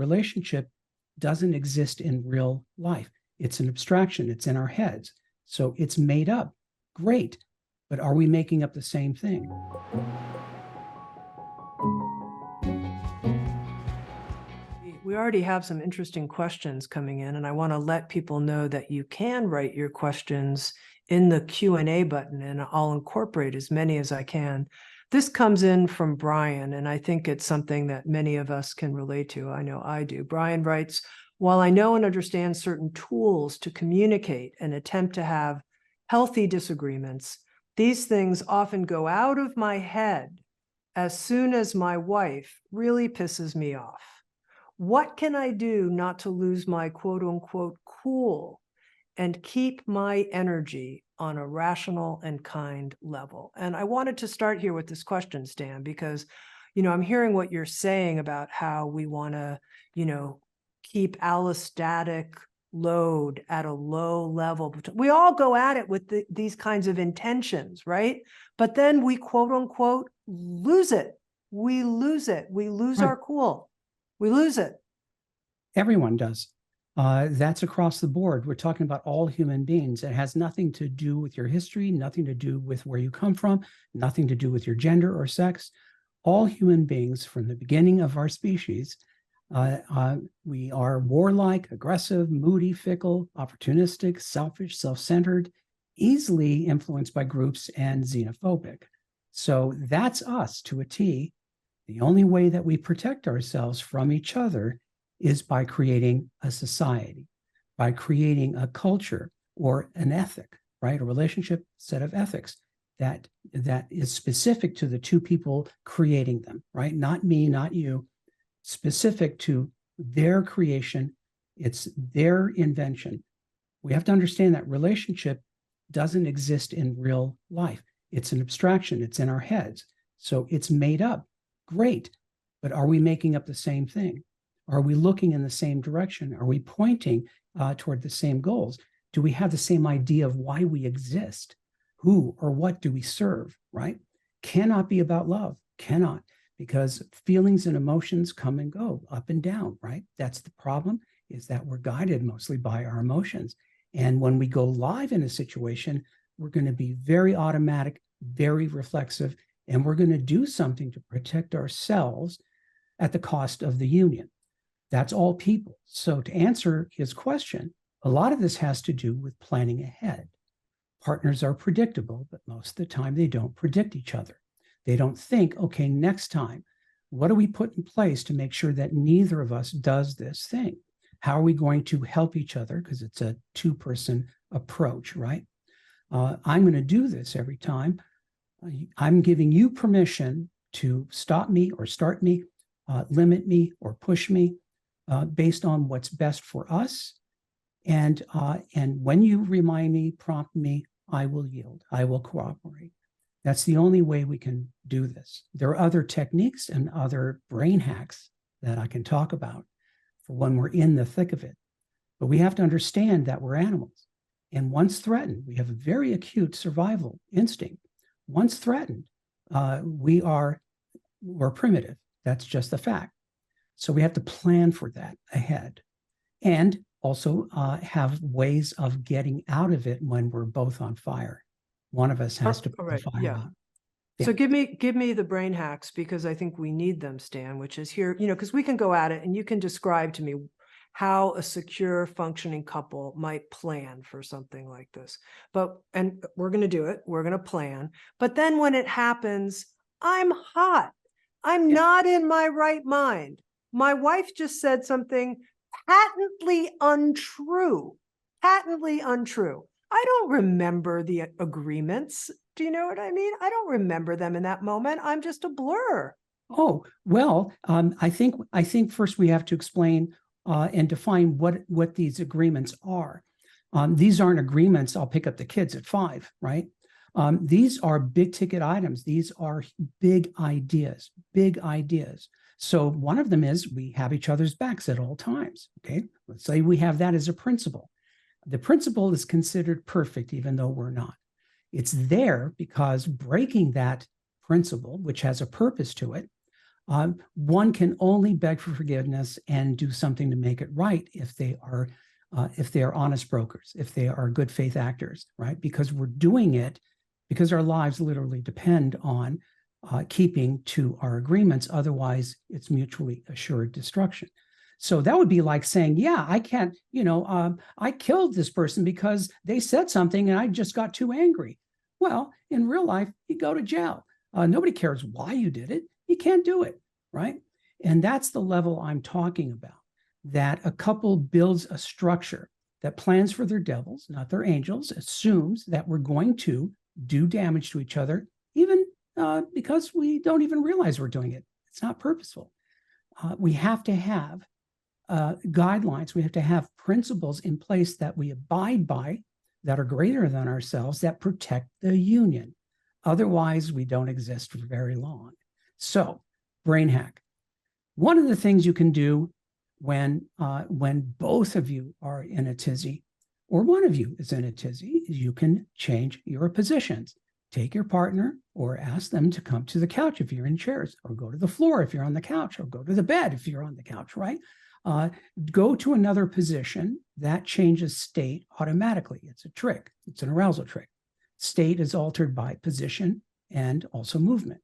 relationship doesn't exist in real life. It's an abstraction. It's in our heads. So it's made up. Great. But are we making up the same thing? We already have some interesting questions coming in, and I want to let people know that you can write your questions in the Q&A button, and I'll incorporate as many as I can. This comes in from Brian, and I think it's something that many of us can relate to. I know I do. Brian writes, while I know and understand certain tools to communicate and attempt to have healthy disagreements, these things often go out of my head as soon as my wife really pisses me off. What can I do not to lose my quote unquote cool and keep my energy on a rational and kind level? And I wanted to start here with this question, Stan, because, I'm hearing what you're saying about how we want to, keep allostatic load at a low level. We all go at it with these kinds of intentions, right? But then we quote unquote lose it. We lose it. We lose Right. our cool. We lose it. Everyone does. That's across the board. We're talking about all human beings. It has nothing to do with your history, nothing to do with where you come from, nothing to do with your gender or sex. All human beings from the beginning of our species, we are warlike, aggressive, moody, fickle, opportunistic, selfish, self-centered, easily influenced by groups, and xenophobic. So that's us to a T. The only way that we protect ourselves from each other is by creating a society, by creating a culture or an ethic, right? A relationship set of ethics that is specific to the two people creating them, right? Not me, not you, specific to their creation. It's their invention. We have to understand that relationship doesn't exist in real life. It's an abstraction. It's in our heads. So it's made up. Great. But are we making up the same thing? Are we looking in the same direction? Are we pointing toward the same goals? Do we have the same idea of why we exist? Who or what do we serve, right? Cannot be about love. Cannot, because feelings and emotions come and go, up and down, right? That's the problem, is that we're guided mostly by our emotions. And when we go live in a situation, we're going to be very automatic, very reflexive, and we're going to do something to protect ourselves at the cost of the union. That's all people. So to answer his question, a lot of this has to do with planning ahead. Partners are predictable, but most of the time they don't predict each other. They don't think, okay, next time, what do we put in place to make sure that neither of us does this thing? How are we going to help each other? Because it's a two-person approach, right? I'm going to do this every time. I'm giving you permission to stop me or start me, limit me or push me, based on what's best for us. And when you remind me, prompt me, I will yield. I will cooperate. That's the only way we can do this. There are other techniques and other brain hacks that I can talk about for when we're in the thick of it. But we have to understand that we're animals. And once threatened, we have a very acute survival instinct. Once threatened, we're primitive. That's just a fact. So we have to plan for that ahead, and also have ways of getting out of it when we're both on fire. One of us has to put the fire out. Yeah. So give me the brain hacks, because I think we need them, Stan, which is here, because we can go at it and you can describe to me how a secure functioning couple might plan for something like this. And we're going to do it. We're going to plan. But then when it happens, I'm hot. I'm not in my right mind. My wife just said something patently untrue. Patently untrue. I don't remember the agreements. Do you know what I mean? I don't remember them in that moment. I'm just a blur. Oh, well, I think first we have to explain and define what these agreements are. These aren't agreements. I'll pick up the kids at 5, right? These are big ticket items. These are big ideas. So one of them is we have each other's backs at all times. Okay, let's say we have that as a principle. The principle is considered perfect, even though we're not. It's there because breaking that principle, which has a purpose to it, One can only beg for forgiveness and do something to make it right if they are honest brokers, if they are good faith actors, right? Because we're doing it because our lives literally depend on keeping to our agreements. Otherwise, it's mutually assured destruction. So that would be like saying, yeah, I can't, I killed this person because they said something and I just got too angry. Well, in real life, you go to jail. Nobody cares why you did it. You can't do it, right? And that's the level I'm talking about, that a couple builds a structure that plans for their devils, not their angels, assumes that we're going to do damage to each other, even because we don't even realize we're doing it. It's not purposeful. We have to have guidelines. We have to have principles in place that we abide by, that are greater than ourselves, that protect the union. Otherwise, we don't exist for very long. So, brain hack. One of the things you can do when both of you are in a tizzy, or one of you is in a tizzy, is you can change your positions. Take your partner or ask them to come to the couch if you're in chairs, or go to the floor if you're on the couch, or go to the bed if you're on the couch, right? Go to another position. That changes state automatically. It's a trick. It's an arousal trick. State is altered by position and also movement.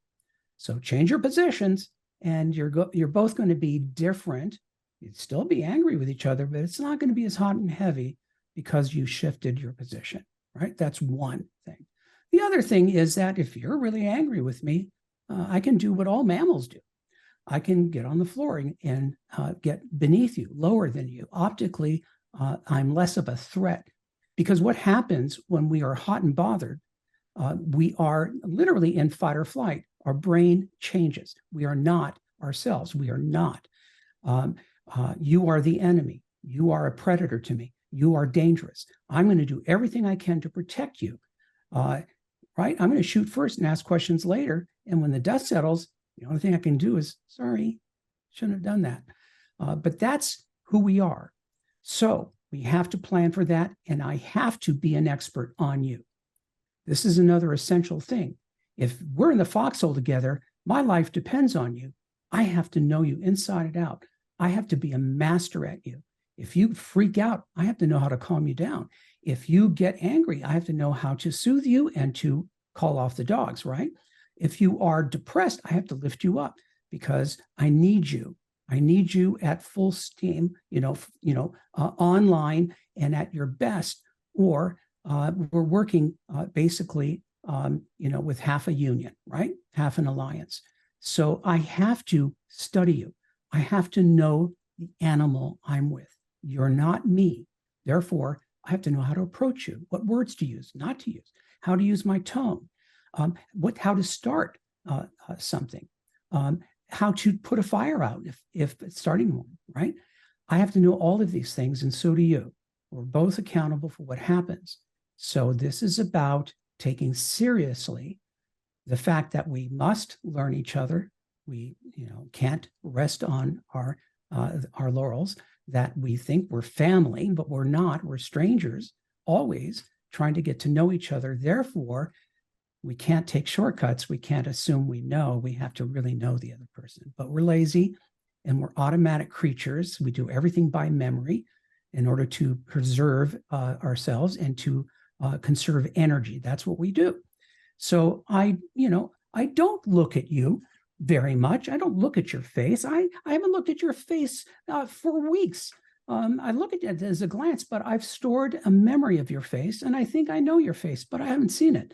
So change your positions, and you're both going to be different. You'd still be angry with each other, but it's not going to be as hot and heavy because you shifted your position, right? That's one thing. The other thing is that if you're really angry with me, I can do what all mammals do. I can get on the floor and get beneath you, lower than you. Optically, I'm less of a threat, because what happens when we are hot and bothered, we are literally in fight or flight. Our brain changes. We are not ourselves. We are not. You are the enemy. You are a predator to me. You are dangerous. I'm going to do everything I can to protect you. Right? I'm going to shoot first and ask questions later. And when the dust settles, the only thing I can do is, sorry, shouldn't have done that. But that's who we are. So we have to plan for that. And I have to be an expert on you. This is another essential thing. If we're in the foxhole together, my life depends on you. I have to know you inside and out. I have to be a master at you. If you freak out, I have to know how to calm you down. If you get angry, I have to know how to soothe you and to call off the dogs, right? If you are depressed, I have to lift you up, because I need you. I need you at full steam, online and at your best. Or we're working basically, with half a union, right? Half an alliance. So I have to study you. I have to know the animal I'm with. You're not me. Therefore, I have to know how to approach you, what words to use, not to use, how to use my tone, how to start something, how to put a fire out if it's starting one, right? I have to know all of these things, and so do you. We're both accountable for what happens. So this is about taking seriously the fact that we must learn each other. We, can't rest on our laurels, that we think we're family, but we're not. We're strangers, always trying to get to know each other. Therefore, we can't take shortcuts. We can't assume we know. We have to really know the other person. But we're lazy and we're automatic creatures. We do everything by memory in order to preserve ourselves and to conserve energy. That's what we do. So I don't look at you very much. I don't look at your face. I haven't looked at your face for weeks. I look at it as a glance, but I've stored a memory of your face, and I think I know your face, but I haven't seen it.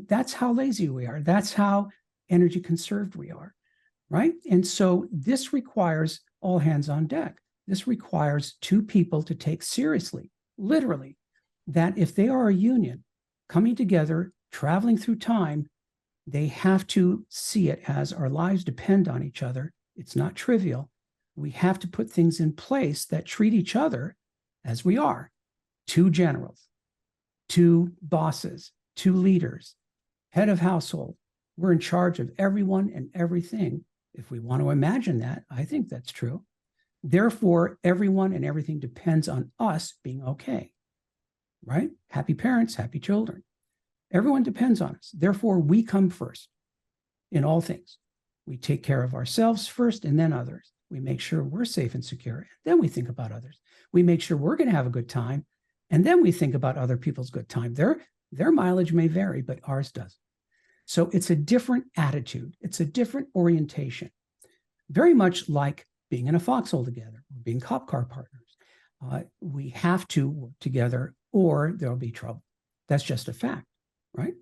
That's how lazy we are. That's how energy conserved we are, right? And so this requires all hands on deck. This requires two people to take seriously, literally, that if they are a union coming together, traveling through time, they have to see it as our lives depend on each other. It's not trivial. We have to put things in place that treat each other as we are. Two generals, two bosses, two leaders, head of household. We're in charge of everyone and everything. If we want to imagine that, I think that's true. Therefore, everyone and everything depends on us being okay, right? Happy parents, happy children. Everyone depends on us. Therefore, we come first in all things. We take care of ourselves first and then others. We make sure we're safe and secure, and then we think about others. We make sure we're going to have a good time, and then we think about other people's good time. Their mileage may vary, but ours does. So it's a different attitude. It's a different orientation, very much like being in a foxhole together or being cop car partners. We have to work together or there'll be trouble. That's just a fact, right?